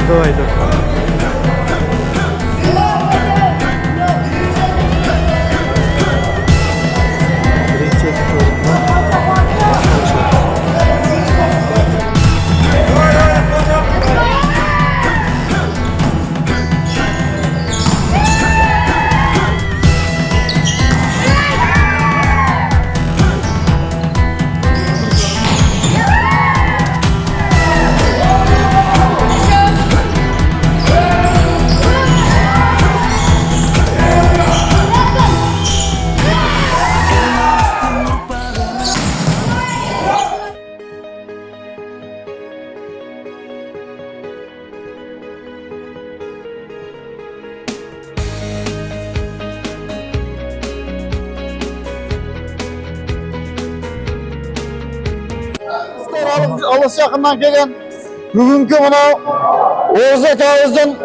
Mordova'ydı. Alыс yakından gelen bugünkü buna Oğuz'a Tağız'dan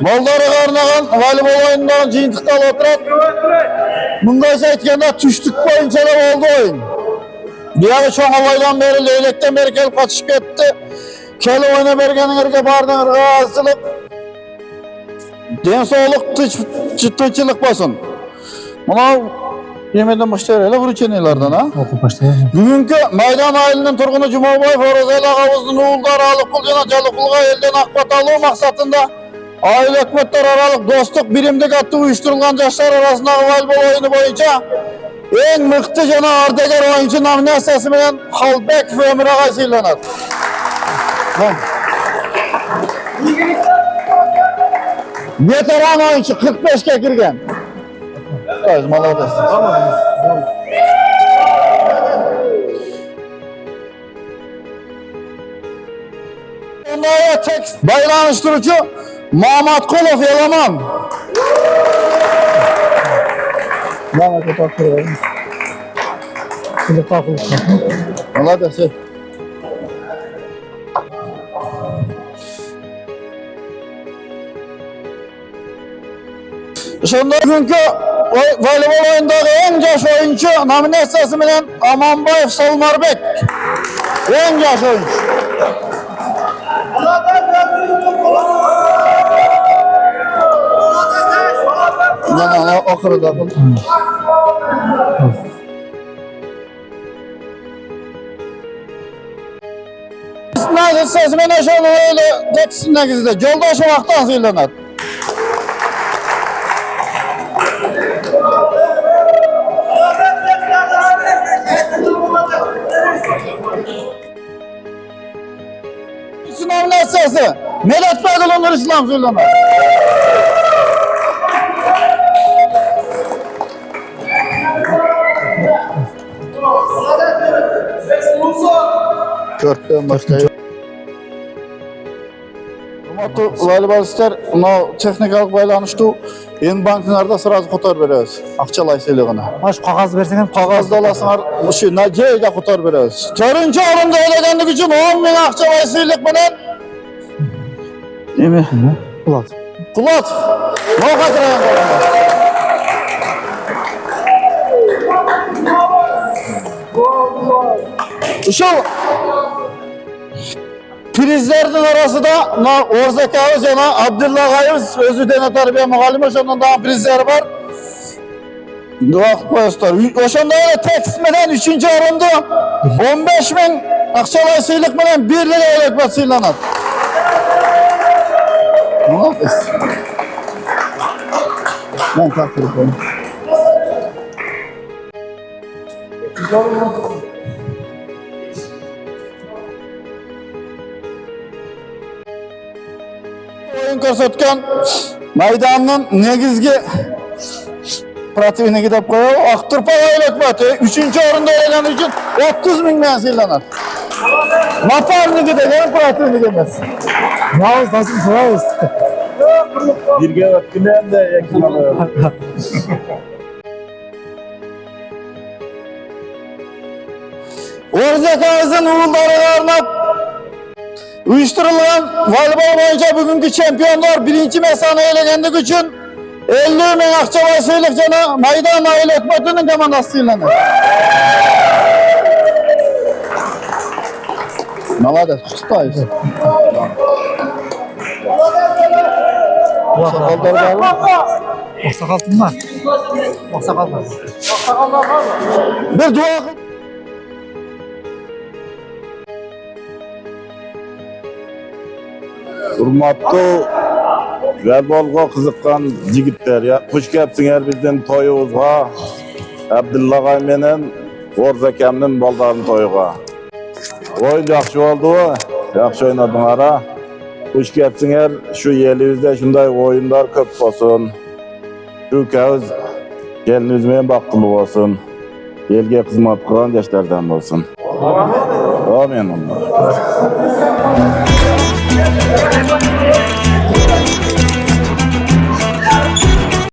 Moldara qarnağın voleybol oyundan jiyintiqda oturat. Mundaysa aytganda tushlik boyunchalar oldu oyun. Buyog'i Cho'ng'avoydan beri, Leylek'ten beri kelib qochishib ketdi. Kelib o'ynab berganingizga bardingizga razıchilik. Den sog'lik, tinchlik bo'lsin. Mana Yemeğden başlayalım, vuruşenlerden ha. Okup başlayalım. Bugünkü Maydan ailinin turgunu Cumabay, Forozayla Ağızlı'nın oğulda aralık kılcana Calıkılga elden akbat aldığı maksatında aile hükümetler aralık dostluk birimdik attı uyuşturulan yaşlar arasında voleybol oyunu boyunca en mıhtı cana Ardeger oyuncu nominasyası bilen Halbek ve Ömür Ağay sıylanır. Veteran oyuncu 45'ke girgen. Malades. Onlara tekst baylanıştırıcı Mahmut Kulov Yalaman. Malades. Şunda bugünkü voleybol oyundagi en yaş oyuncu nominasyası bilen Amanbayev Salmarbek. En yaş oyuncu. Yana okuruda. Nominasyası bilen şöyle öyle tekstinde gizli. Yoldaşı vaktan sıylanır. Nominasyası Medet Baygul Onur İslam Süleyman. Körtten başlayıyor. Hurmatlı voleybolistler, texnikalik baylanıştı. En banklarda sırası kotar beremiz. Akçalay seyligine. Baş kağız versene. Kağızda alasınlar, şu Nace'yle kotar beremiz. 4. orunda elegenlik için 10.000 Akçalay seylik bilen. Değil mi? Kulat. Kulat. Ne katırayan kalanda? Şu prizlerden arası da Orzak Ağız yana Abdullah Ağız özü dene terbiye muallimi şundan daha prizler var. Dua koyuslar. Oşanda öyle tekstmeden 3. orunda 15.000 Akçalay seylik bilen 1 lira elekbat seylanat. Ne yapıyorsun? Ben takdir ediyorum. Oyun ko'rsatgan maydanın negizgi protivine gidip koyuyor. Akturpa Aylıkbatı 3. orunda eğlenen için 30.000 men seylanat. Maparını gideceğim, protivini gidemez. Yağız nasıl yağız? Birge vaktinde de yakın alıyor. Orzak Ağız'ın uğullarına arnab uyuşturulan voleybol boyunca bugünkü şampiyonlar 1. mesane eğlenenlik için 50.000 Akçabay Seylik cana Maydan Aile Hükümeti'nin komandasıyla. Malades, tutayız. Sakallar var mı? Oksakal kim var? Oksakal var. Bir dua kıl. Hurmatlı Verbolga kızıkkan jigitler ya. Hoş gelipsiňer bizden toyubuzga. Abdulla agay menen Orz akamyň baldarynyň toyuga. Oýun ýakşy boldy, ýakşy oynadyňar. Hoş gelipsiňer. Şu ýelibizde şunday oýunlar köp bolsun. Şu käz gelinimiz bilen baktyly bolsun. Elge hyzmat kılan yaşlardan bolsun. Amin. Amin.